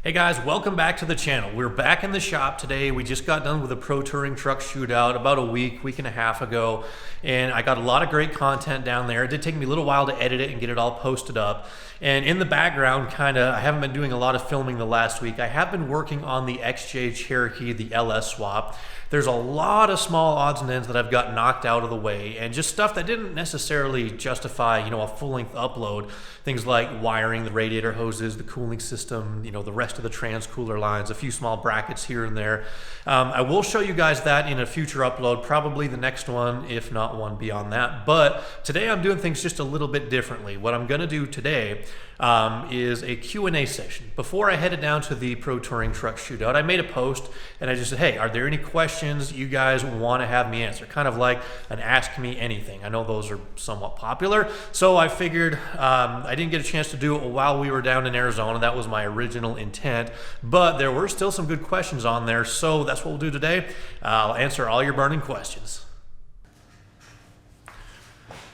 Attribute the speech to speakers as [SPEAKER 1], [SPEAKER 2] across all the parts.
[SPEAKER 1] Hey guys, welcome back to the channel. We're back in the shop today. We just got done with a pro touring truck shootout about a week and a half ago, and I got a lot of great content down there. It did take me a little while to edit it and get it all posted up. And in the background, I haven't been doing a lot of filming the last week. I have been working on the XJ Cherokee, the LS swap. There's a lot of small odds and ends that I've got knocked out of the way, and just stuff that didn't necessarily justify, a full-length upload. Things like wiring the radiator hoses, the cooling system, the rest of the trans cooler lines, a few small brackets here and there. I will show you guys that in a future upload, probably the next one, if not one beyond that. But today I'm doing things just a little bit differently. What I'm gonna do today is a Q&A session. Before I headed down to the pro touring truck shootout, I made a post and I just said, hey, are there any questions you guys want to have me answer? Kind of like an ask me anything. I know those are somewhat popular, so I figured I didn't get a chance to do it while we were down in Arizona. That was my original intent, but there were still some good questions on there, so that's what we'll do today. I'll answer all your burning questions.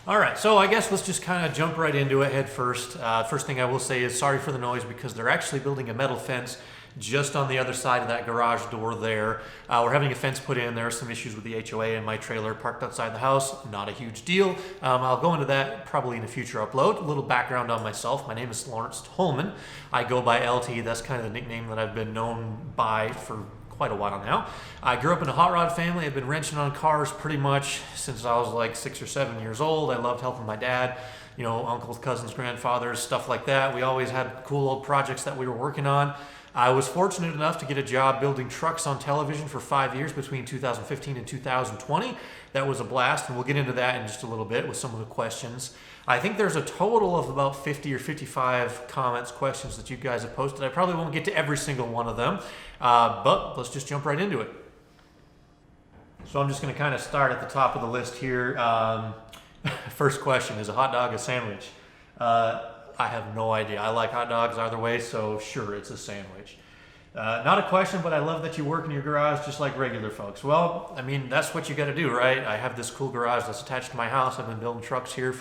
[SPEAKER 1] All right, so I guess let's just kind of jump right into it head first. First thing I will say is sorry for the noise because they're actually building a metal fence just on the other side of that garage door there. We're having a fence put in. There are some issues with the HOA and my trailer parked outside the house. Not a huge deal. I'll go into that probably in a future upload. A little background on myself. My name is Tolman. I go by LT. That's kind of the nickname that I've been known by for quite a while now. I grew up in a hot rod family. I've been wrenching on cars pretty much since I was like 6 or 7 years old. I loved helping my dad, uncles, cousins, grandfathers, stuff like that. We always had cool old projects that we were working on. I was fortunate enough to get a job building trucks on television for 5 years between 2015 and 2020. That was a blast, and we'll get into that in just a little bit with some of the questions. I think there's a total of about 50 or 55 comments, questions that you guys have posted. I probably won't get to every single one of them, but let's just jump right into it. So I'm just going to kind of start at the top of the list here. First question, is a hot dog a sandwich? I have no idea. I like hot dogs either way, so sure, it's a sandwich. Not a question, but I love that you work in your garage just like regular folks. Well, I mean, that's what you got to do, right? I have this cool garage that's attached to my house. I've been building trucks here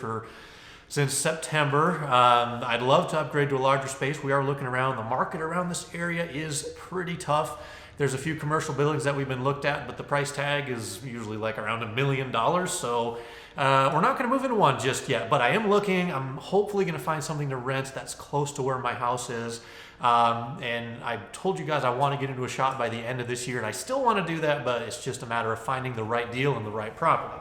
[SPEAKER 1] since September. I'd love to upgrade to a larger space. We are looking around. The market around this area is pretty tough. There's a few commercial buildings that we've been looked at, but the price tag is usually like around $1 million. So we're not going to move into one just yet, but I am looking. I'm hopefully going to find something to rent that's close to where my house is. And I told you guys I want to get into a shop by the end of this year, and I still want to do that, but it's just a matter of finding the right deal and the right property.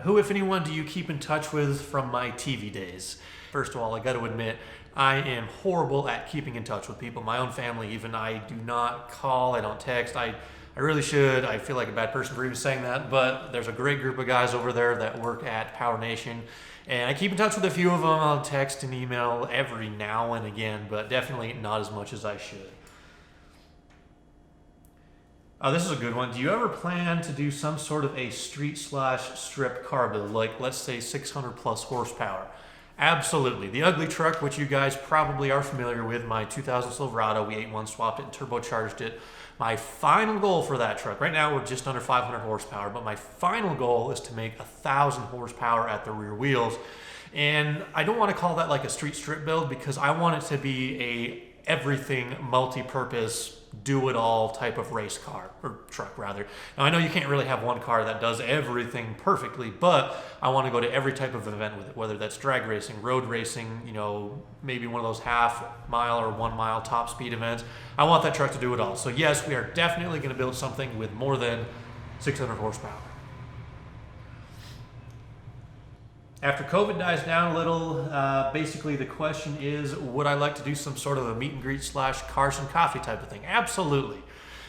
[SPEAKER 1] Who, if anyone, do you keep in touch with from my TV days? First of all, I got to admit, I am horrible at keeping in touch with people. My own family, even. I do not call, I don't text. I really should. I feel like a bad person for even saying that, but there's a great group of guys over there that work at Power Nation, and I keep in touch with a few of them. I'll text and email every now and again, but definitely not as much as I should. This is a good one. Do you ever plan to do some sort of a street/strip car build, like let's say 600 plus horsepower? Absolutely. The ugly truck, which you guys probably are familiar with, my 2000 Silverado, we ate one, swapped it, and turbocharged it. My final goal for that truck, right now we're just under 500 horsepower, but my final goal is to make 1,000 horsepower at the rear wheels. And I don't want to call that like a street strip build because I want it to be a everything multi-purpose do-it-all type of race car, or truck rather. Now I know you can't really have one car that does everything perfectly, but I want to go to every type of event with it, whether that's drag racing, road racing, maybe one of those half-mile or 1 mile top speed events. I want that truck to do it all. So yes, we are definitely going to build something with more than 600 horsepower. After COVID dies down a little, basically the question is, would I like to do some sort of a meet and greet / cars and coffee type of thing? Absolutely.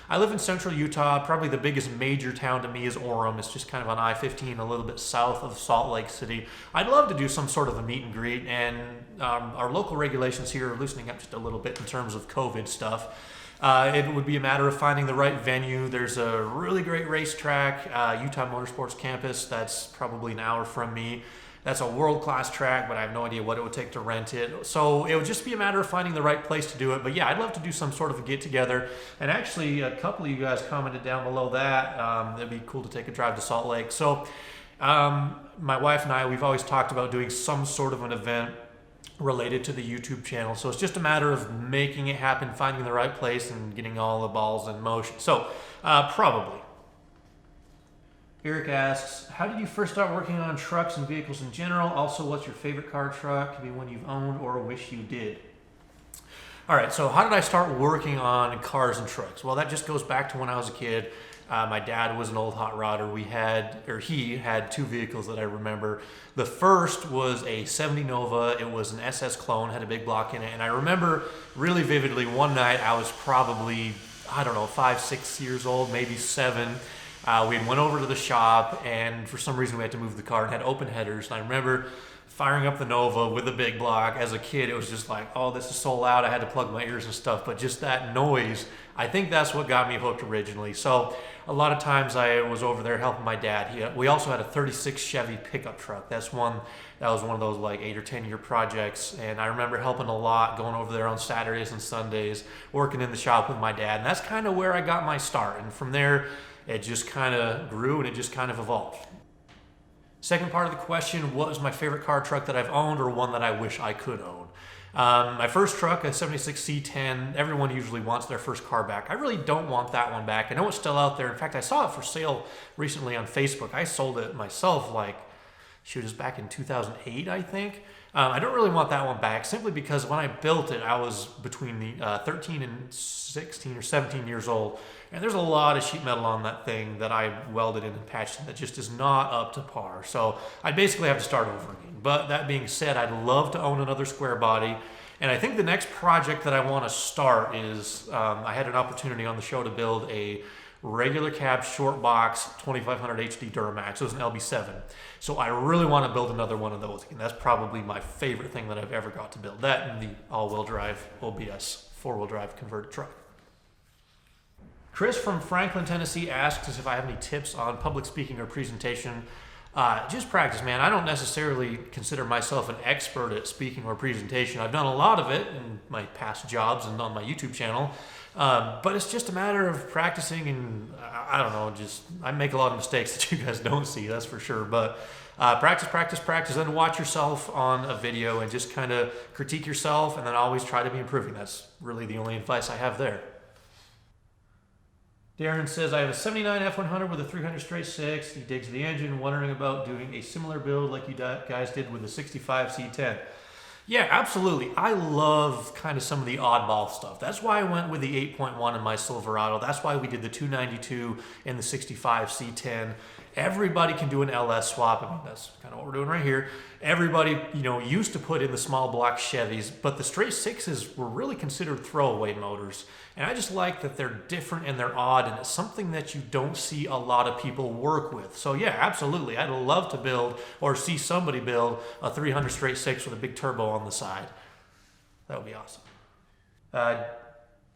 [SPEAKER 1] I live in central Utah. Probably the biggest major town to me is Orem. It's just kind of on I-15, a little bit south of Salt Lake City. I'd love to do some sort of a meet and greet, and our local regulations here are loosening up just a little bit in terms of COVID stuff. It would be a matter of finding the right venue. There's a really great racetrack, Utah Motorsports Campus, that's probably an hour from me. That's a world-class track, but I have no idea what it would take to rent it. So it would just be a matter of finding the right place to do it. But yeah, I'd love to do some sort of a get-together. And actually, a couple of you guys commented down below that. It'd be cool to take a drive to Salt Lake. So my wife and I, we've always talked about doing some sort of an event related to the YouTube channel. So it's just a matter of making it happen, finding the right place, and getting all the balls in motion. So probably. Eric asks, how did you first start working on trucks and vehicles in general? Also, what's your favorite car truck? Could be one you've owned or wish you did. All right, so how did I start working on cars and trucks? Well, that just goes back to when I was a kid. My dad was an old hot rodder. He had two vehicles that I remember. The first was a 70 Nova. It was an SS clone, had a big block in it. And I remember really vividly one night, I was probably, I don't know, 5, 6 years old, maybe 7. We went over to the shop, and for some reason we had to move the car and had open headers. And I remember firing up the Nova with a big block. As a kid, it was just like, oh, this is so loud. I had to plug my ears and stuff. But just that noise, I think that's what got me hooked originally. So a lot of times I was over there helping my dad. We also had a 36 Chevy pickup truck. That was one of those like 8 or 10 year projects. And I remember helping a lot, going over there on Saturdays and Sundays, working in the shop with my dad. And that's kind of where I got my start. And from there, it just kind of grew and it just kind of evolved. Second part of the question, what was my favorite car truck that I've owned or one that I wish I could own? My first truck, a 76 C10, everyone usually wants their first car back. I really don't want that one back. I know it's still out there. In fact, I saw it for sale recently on Facebook. I sold it myself it was back in 2008, I think. I don't really want that one back simply because when I built it, I was between the 13 and 16 or 17 years old. And there's a lot of sheet metal on that thing that I welded in and patched in that just is not up to par. So I'd basically have to start over again. But that being said, I'd love to own another square body. And I think the next project that I want to start is, I had an opportunity on the show to build a regular cab short box 2500 HD Duramax. It was an LB7. So I really want to build another one of those. And that's probably my favorite thing that I've ever got to build. That and the all-wheel drive OBS 4-wheel drive converted truck. Chris from Franklin, Tennessee asks us if I have any tips on public speaking or presentation. Just practice, man. I don't necessarily consider myself an expert at speaking or presentation. I've done a lot of it in my past jobs and on my YouTube channel. But it's just a matter of practicing and I don't know, I make a lot of mistakes that you guys don't see, that's for sure. But practice, and watch yourself on a video and just kind of critique yourself and then always try to be improving. That's really the only advice I have there. Darren says, I have a 79 F100 with a 300 straight 6. He digs the engine, wondering about doing a similar build like you guys did with the 65 C10. Yeah, absolutely. I love kind of some of the oddball stuff. That's why I went with the 8.1 in my Silverado. That's why we did the 292 in the 65 C10. Everybody can do an LS swap. I mean, that's kind of what we're doing right here. Everybody, used to put in the small block Chevys, but the straight 6s were really considered throwaway motors. And I just like that they're different and they're odd, and it's something that you don't see a lot of people work with. So yeah, absolutely. I'd love to build or see somebody build a 300 straight 6 with a big turbo on the side. That would be awesome.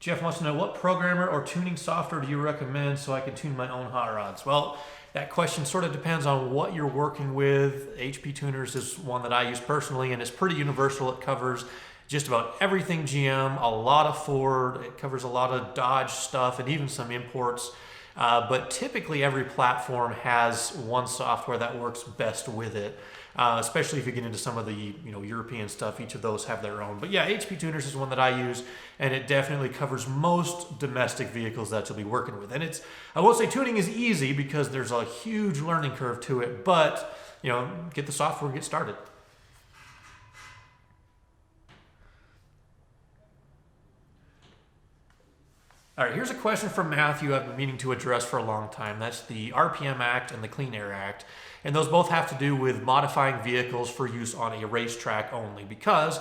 [SPEAKER 1] Jeff wants to know, what programmer or tuning software do you recommend so I can tune my own hot rods? Well, that question sort of depends on what you're working with. HP Tuners is one that I use personally, and it's pretty universal. It covers just about everything GM, a lot of Ford, it covers a lot of Dodge stuff and even some imports. But typically every platform has one software that works best with it. Especially if you get into some of the European stuff, each of those have their own. But yeah, HP Tuners is one that I use, and it definitely covers most domestic vehicles that you'll be working with. And I won't say tuning is easy because there's a huge learning curve to it, but get the software and get started. All right, here's a question from Matthew I've been meaning to address for a long time. That's the RPM Act and the Clean Air Act. And those both have to do with modifying vehicles for use on a racetrack only, because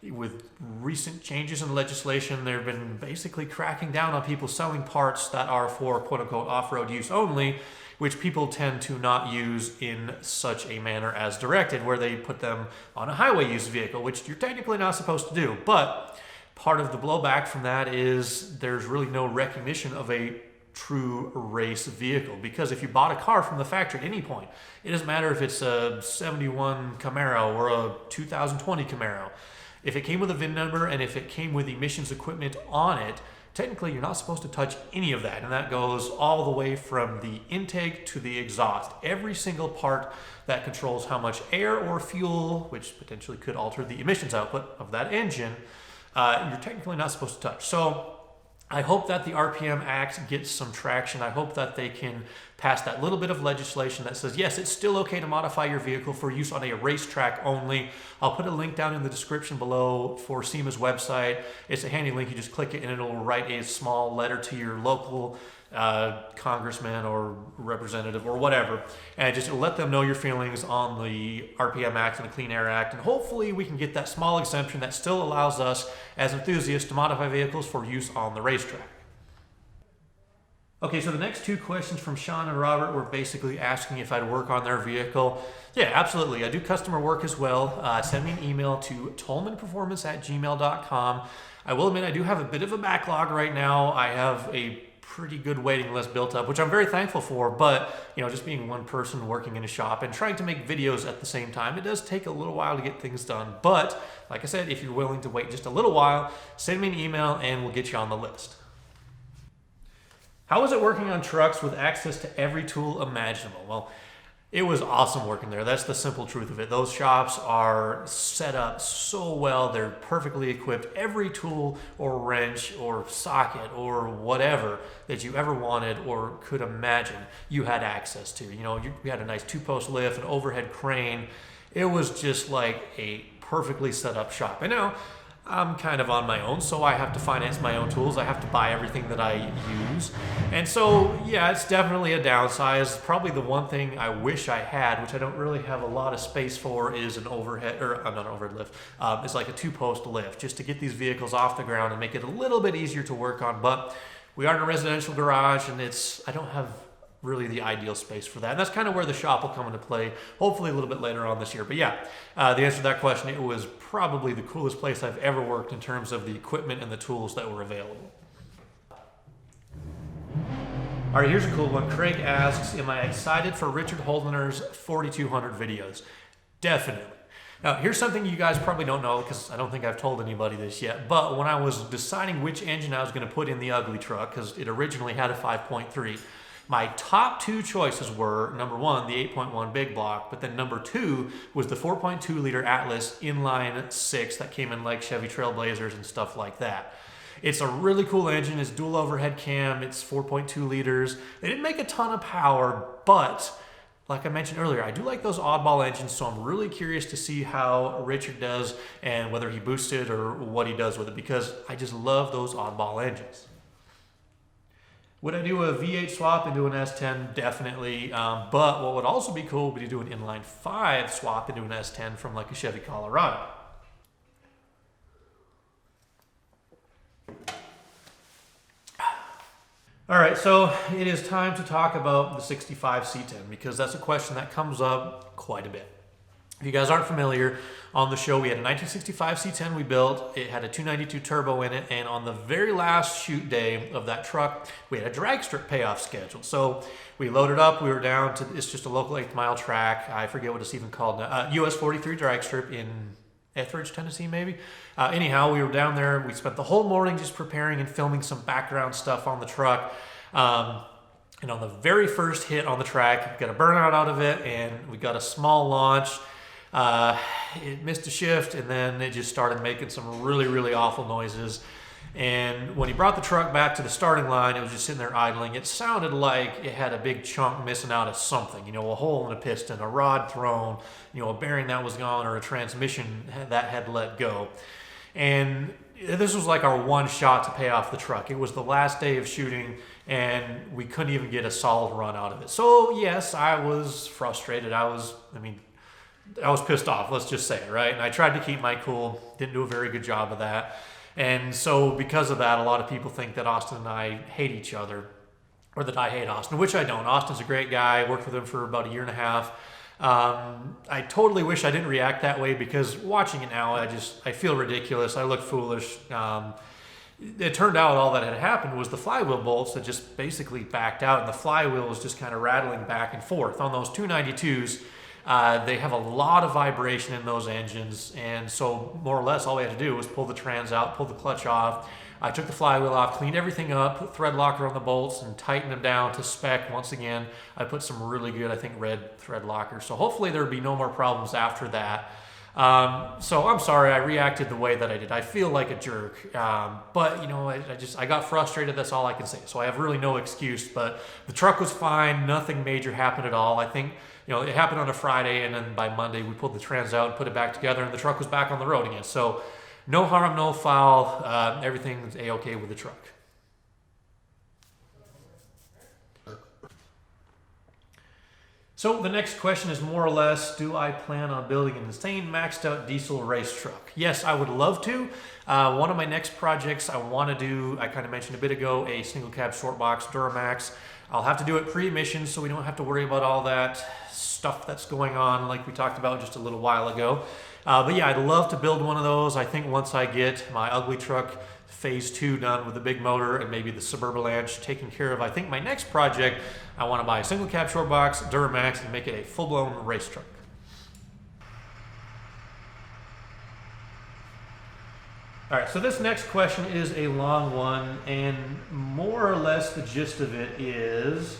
[SPEAKER 1] with recent changes in legislation, they've been basically cracking down on people selling parts that are for quote-unquote off-road use only, which people tend to not use in such a manner as directed, where they put them on a highway use vehicle, which you're technically not supposed to do. But part of the blowback from that is there's really no recognition of a true race vehicle, because if you bought a car from the factory at any point, it doesn't matter if it's a 71 Camaro or a 2020 Camaro. If it came with a VIN number and if it came with emissions equipment on it, technically you're not supposed to touch any of that. And that goes all the way from the intake to the exhaust. Every single part that controls how much air or fuel, which potentially could alter the emissions output of that engine, you're technically not supposed to touch. So I hope that the RPM Act gets some traction. I hope that they can pass that little bit of legislation that says, yes, it's still okay to modify your vehicle for use on a racetrack only. I'll put a link down in the description below for SEMA's website. It's a handy link. You just click it and it'll write a small letter to your local congressman or representative or whatever, and just let them know your feelings on the RPM Act and the Clean Air Act, and hopefully we can get that small exemption that still allows us as enthusiasts to modify vehicles for use on the racetrack. Okay, so the next two questions from Sean and Robert were basically asking if I'd work on their vehicle. Yeah, absolutely. I do customer work as well. Send me an email to tolmanperformance@gmail.com. I will admit I do have a bit of a backlog right now. I have a pretty good waiting list built up, which I'm very thankful for, but just being one person working in a shop and trying to make videos at the same time, it does take a little while to get things done. But like I said, if you're willing to wait just a little while, send me an email and we'll get you on the list. How is it working on trucks with access to every tool imaginable? Well, it was awesome working there. That's the simple truth of it. Those shops are set up so well. They're perfectly equipped. Every tool or wrench or socket or whatever that you ever wanted or could imagine, you had access to. We had a nice 2-post lift, an overhead crane. It was just like a perfectly set up shop. And now I'm kind of on my own, so I have to finance my own tools. I have to buy everything that I use. And so, yeah, it's definitely a downsize. Probably the one thing I wish I had, which I don't really have a lot of space for, is an overhead, or not an overhead lift. It's like a 2-post lift, just to get these vehicles off the ground and make it a little bit easier to work on. But we are in a residential garage, and I don't have really the ideal space for that. And that's kind of where the shop will come into play, hopefully a little bit later on this year. But yeah, the answer to that question, it was probably the coolest place I've ever worked in terms of the equipment and the tools that were available. All right, here's a cool one. Craig asks, am I excited for Richard Holdener's 4200 videos? Definitely. Now, here's something you guys probably don't know, because I don't think I've told anybody this yet, but when I was deciding which engine I was going to put in the ugly truck, because it originally had a 5.3, my top two choices were, number one, the 8.1 big block, but then number two was the 4.2 liter Atlas inline 6 that came in like Chevy Trailblazers and stuff like that. It's a really cool engine. It's dual overhead cam. It's 4.2 liters. They didn't make a ton of power, but like I mentioned earlier, I do like those oddball engines, so I'm really curious to see how Richard does and whether he boosts it or what he does with it, because I just love those oddball engines. Would I do a V8 swap into an S10? Definitely. But what would also be cool would be to do an inline 5 swap into an S10 from like a Chevy Colorado. All right, so it is time to talk about the 65 C10, because that's a question that comes up quite a bit. If you guys aren't familiar, on the show we had a 1965 C10 we built. It had a 292 turbo in it, and on the very last shoot day of that truck, we had a drag strip payoff schedule. So we loaded up, we were down to, it's just a local 8-mile track. I forget what it's even called now. US 43 drag strip in Etheridge, Tennessee, maybe. Anyhow, we were down there. We spent the whole morning just preparing and filming some background stuff on the truck. And on the very first hit on the track, we got a burnout out of it, and we got a small launch. It missed a shift, and then it just started making some really, really awful noises. And when he brought the truck back to the starting line, it was just sitting there idling. It sounded like it had a big chunk missing out of something, a hole in a piston, a rod thrown, a bearing that was gone, or a transmission that had let go. And this was like our one shot to pay off the truck. It was the last day of shooting, and we couldn't even get a solid run out of it. So yes, I was frustrated. I was pissed off, let's just say it, right? And I tried to keep my cool, didn't do a very good job of that. And so because of that, a lot of people think that Austin and I hate each other, or that I hate Austin, which I don't. Austin's a great guy. I worked with him for about 1.5 years. I totally wish I didn't react that way, because watching it now, I feel ridiculous. I look foolish. It turned out all that had happened was the flywheel bolts that just basically backed out, and the flywheel was just kind of rattling back and forth. On those 292s, They have a lot of vibration in those engines, and so more or less all we had to do was pull the trans out, pull the clutch off. I took the flywheel off, cleaned everything up, put thread locker on the bolts, and tightened them down to spec. Once again, I put some really good, I think, red thread locker. So hopefully there'll be no more problems after that. So I'm sorry I reacted the way that I did. I feel like a jerk, but you know, I got frustrated. That's all I can say. So I have really no excuse, but the truck was fine. Nothing major happened at all. I think, you know, it happened on a Friday, and then by Monday we pulled the trans out and put it back together, and the truck was back on the road again. So no harm, no foul. Everything's a-okay with the truck. So the next question is more or less, do I plan on building an insane maxed out diesel race truck? Yes, I would love to. One of my next projects I want to do, I kind of mentioned a bit ago, a single cab short box Duramax. I'll have to do it pre-emissions so we don't have to worry about all that stuff that's going on like we talked about just a little while ago. But yeah, I'd love to build one of those. I think once I get my ugly truck phase 2 done with the big motor and maybe the Suburbalanche taken care of, I think my next project, I want to buy a single cab short box Duramax and make it a full-blown race truck. All right, so this next question is a long one, and more or less the gist of it is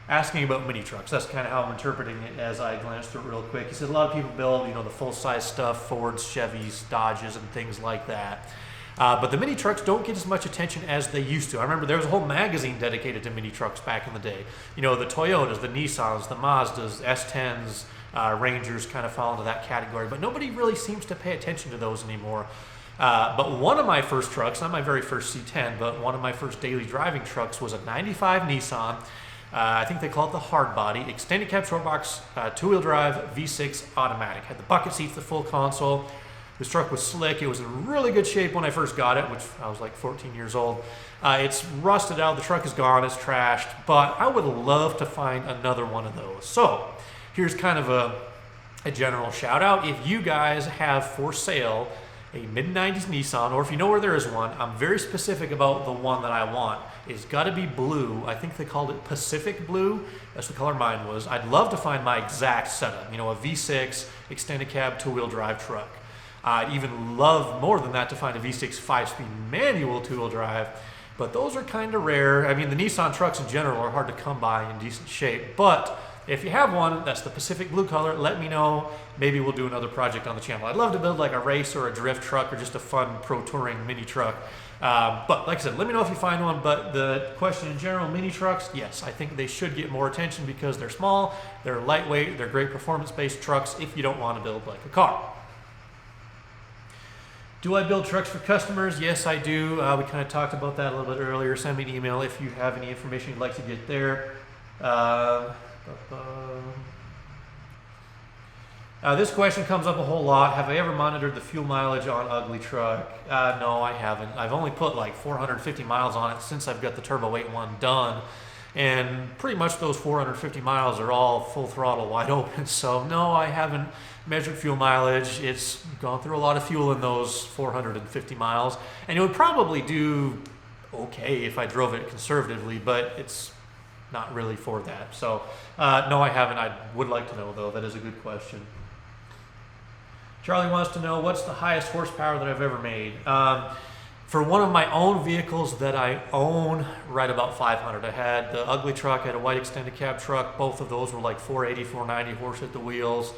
[SPEAKER 1] asking about mini trucks. That's kind of how I'm interpreting it as I glanced through it real quick. He said a lot of people build, you know, the full-size stuff, Fords, Chevys, Dodges, and things like that. But the mini trucks don't get as much attention as they used to. I remember there was a whole magazine dedicated to mini trucks back in the day. You know, the Toyotas, the Nissans, the Mazdas, S10s, Rangers kind of fall into that category. But nobody really seems to pay attention to those anymore. But one of my first trucks, not my very first C10, but one of my first daily driving trucks was a 95 Nissan. I think they call it the hard body, extended cab short box, two-wheel drive, V6 automatic. Had the bucket seats, the full console. This truck was slick. It was in really good shape when I first got it, which I was like 14 years old. It's rusted out. The truck is gone. It's trashed. But I would love to find another one of those. So here's kind of a general shout out. If you guys have for sale a mid-90s Nissan, or if you know where there is one, I'm very specific about the one that I want. It's got to be blue. I think they called it Pacific Blue. That's the color mine was. I'd love to find my exact setup. You know, a V6 extended cab two-wheel drive truck. I'd even love more than that to find a V6 5-speed manual two-wheel drive, but those are kind of rare. I mean, the Nissan trucks in general are hard to come by in decent shape, but if you have one that's the Pacific Blue color, let me know. Maybe we'll do another project on the channel. I'd love to build like a race or a drift truck or just a fun pro touring mini truck. But like I said, let me know if you find one. But the question in general, mini trucks, yes, I think they should get more attention because they're small, they're lightweight, they're great performance-based trucks if you don't want to build like a car. Do I build trucks for customers? Yes, I do. We kind of talked about that a little bit earlier. Send me an email if you have any information you'd like to get there. This question comes up a whole lot. Have I ever monitored the fuel mileage on ugly truck? No, I haven't. I've only put like 450 miles on it since I've got the Turbo 8.1 done. And pretty much those 450 miles are all full throttle wide open. So no, I haven't measured fuel mileage. It's gone through a lot of fuel in those 450 miles. And it would probably do okay if I drove it conservatively, but it's not really for that. So no, I haven't. I would like to know though. That is a good question. Charlie wants to know, what's the highest horsepower that I've ever made? For one of my own vehicles that I own, right about 500. I had the ugly truck, I had a white extended cab truck. Both of those were like 480, 490 horse at the wheels.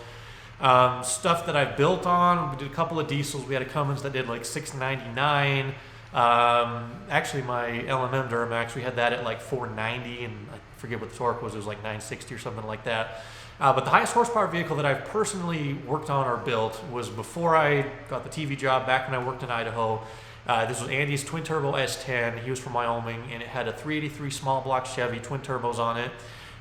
[SPEAKER 1] Stuff that I've built on, we did a couple of diesels. We had a Cummins that did like 699. Actually, my LMM Duramax, we had that at like 490, and I forget what the torque was. It was like 960 or something like that. But the highest horsepower vehicle that I've personally worked on or built was before I got the TV job, back when I worked in Idaho. This was Andy's twin turbo S10. He was from Wyoming, and it had a 383 small block Chevy, twin turbos on it.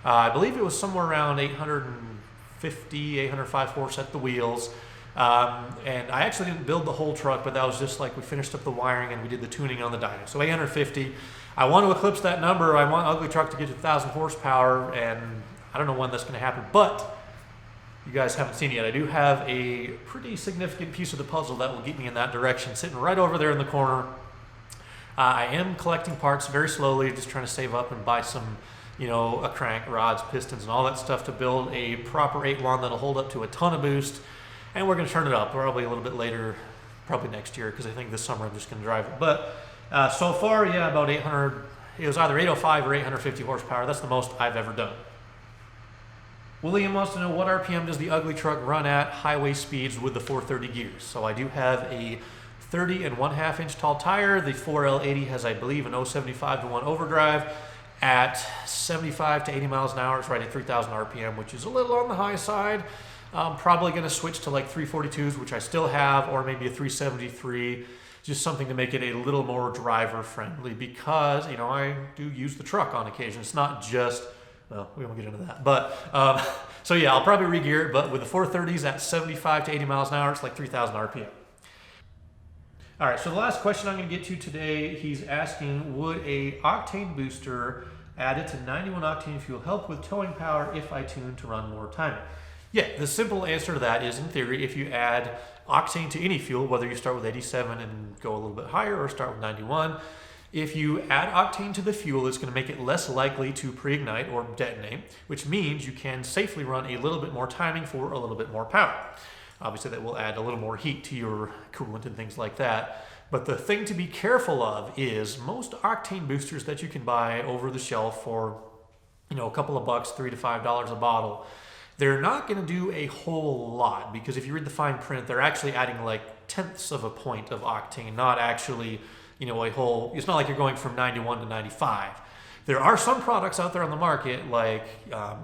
[SPEAKER 1] I believe it was somewhere around 850, 805 horse at the wheels. And I actually didn't build the whole truck, but that was just like we finished up the wiring and we did the tuning on the dyno. So 850. I want to eclipse that number. I want ugly truck to get to 1,000 horsepower, and I don't know when that's going to happen, but you guys haven't seen it yet. I do have a pretty significant piece of the puzzle that will get me in that direction, sitting right over there in the corner. I am collecting parts very slowly, just trying to save up and buy some you know, a crank, rods, pistons, and all that stuff to build a proper 8-1 that'll hold up to a ton of boost. And we're going to turn it up probably a little bit later, probably next year, because I think this summer I'm just going to drive it. But so far, yeah, about 800, it was either 805 or 850 horsepower. That's the most I've ever done. William wants to know, what RPM does the ugly truck run at highway speeds with the 430 gears? So I do have a 30 and 1/2 inch tall tire. The 4L80 has, I believe, an 075 to 1 overdrive at 75 to 80 miles an hour. It's right at 3,000 RPM, which is a little on the high side. I'm probably going to switch to like 342s, which I still have, or maybe a 373, just something to make it a little more driver friendly, because, you know, I do use the truck on occasion. It's not just, well, we won't get into that. But, so yeah, I'll probably re-gear it, but with the 430s at 75 to 80 miles an hour, it's like 3,000 RPM. All right, so the last question I'm going to get to today, he's asking, would a Octane Booster added to 91 octane fuel help with towing power if I tune to run more timing? Yeah, the simple answer to that is, in theory, if you add octane to any fuel, whether you start with 87 and go a little bit higher or start with 91, if you add octane to the fuel, it's going to make it less likely to pre-ignite or detonate, which means you can safely run a little bit more timing for a little bit more power. Obviously, that will add a little more heat to your coolant and things like that. But the thing to be careful of is most octane boosters that you can buy over the shelf for, you know, a couple of bucks, $3 to $5 a bottle, they're not going to do a whole lot, because if you read the fine print, they're actually adding like tenths of a point of octane, not actually, you know, a whole, it's not like you're going from 91 to 95. There are some products out there on the market, like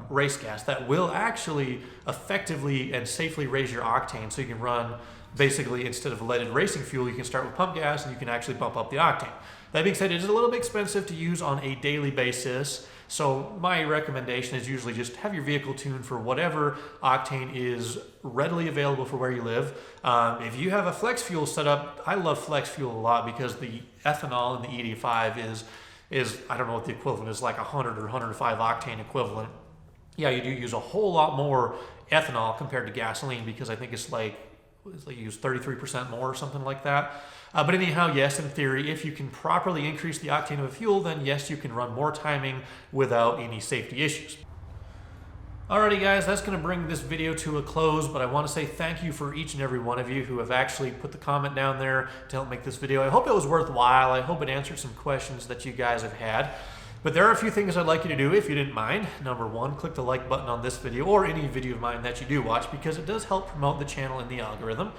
[SPEAKER 1] race gas, that will actually effectively and safely raise your octane, so you can run basically, instead of leaded racing fuel, you can start with pump gas and you can actually bump up the octane. That being said, it is a little bit expensive to use on a daily basis, so my recommendation is usually just have your vehicle tuned for whatever octane is readily available for where you live. If you have a flex fuel set up, I love flex fuel a lot, because the ethanol in the E85 is, I don't know what the equivalent is, like 100 or 105 octane equivalent. Yeah, you do use a whole lot more ethanol compared to gasoline, because I think it's like you use 33% more or something like that. But anyhow, yes, in theory, if you can properly increase the octane of a fuel, then yes, you can run more timing without any safety issues. Alrighty guys, that's going to bring this video to a close, but I want to say thank you for each and every one of you who have actually put the comment down there to help make this video. I hope it was worthwhile. I hope it answered some questions that you guys have had. But there are a few things I'd like you to do if you didn't mind. Number one, click the like button on this video or any video of mine that you do watch, because it does help promote the channel in the algorithm.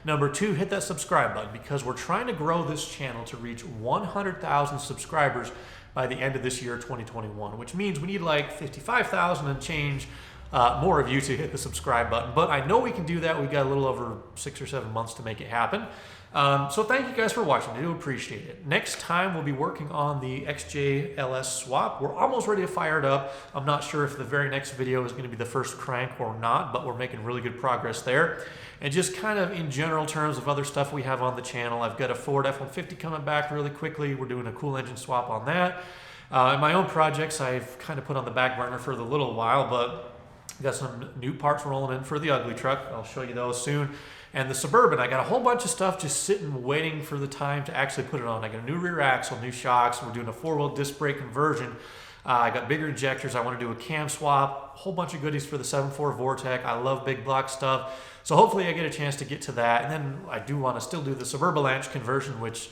[SPEAKER 1] Number two, hit that subscribe button, because we're trying to grow this channel to reach 100,000 subscribers by the end of this year, 2021, which means we need like 55,000 and change more of you to hit the subscribe button. But I know we can do that. We've got a little over 6 or 7 months to make it happen. So thank you guys for watching. I do appreciate it. Next time we'll be working on the XJ-LS swap. We're almost ready to fire it up. I'm not sure if the very next video is going to be the first crank or not, but we're making really good progress there. And just kind of in general terms of other stuff we have on the channel, I've got a Ford F-150 coming back really quickly. We're doing a cool engine swap on that. And my own projects I've kind of put on the back burner for a little while, but got some new parts rolling in for the ugly truck. I'll show you those soon. And the Suburban, I got a whole bunch of stuff just sitting waiting for the time to actually put it on. I got a new rear axle, new shocks. We're doing a 4-wheel disc brake conversion. I got bigger injectors. I want to do a cam swap, a whole bunch of goodies for the 7.4 Vortec. I love big block stuff. So hopefully I get a chance to get to that. And then I do want to still do the Suburbalanche conversion, which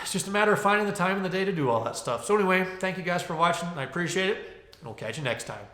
[SPEAKER 1] it's just a matter of finding the time and the day to do all that stuff. So anyway, thank you guys for watching. I appreciate it, and we'll catch you next time.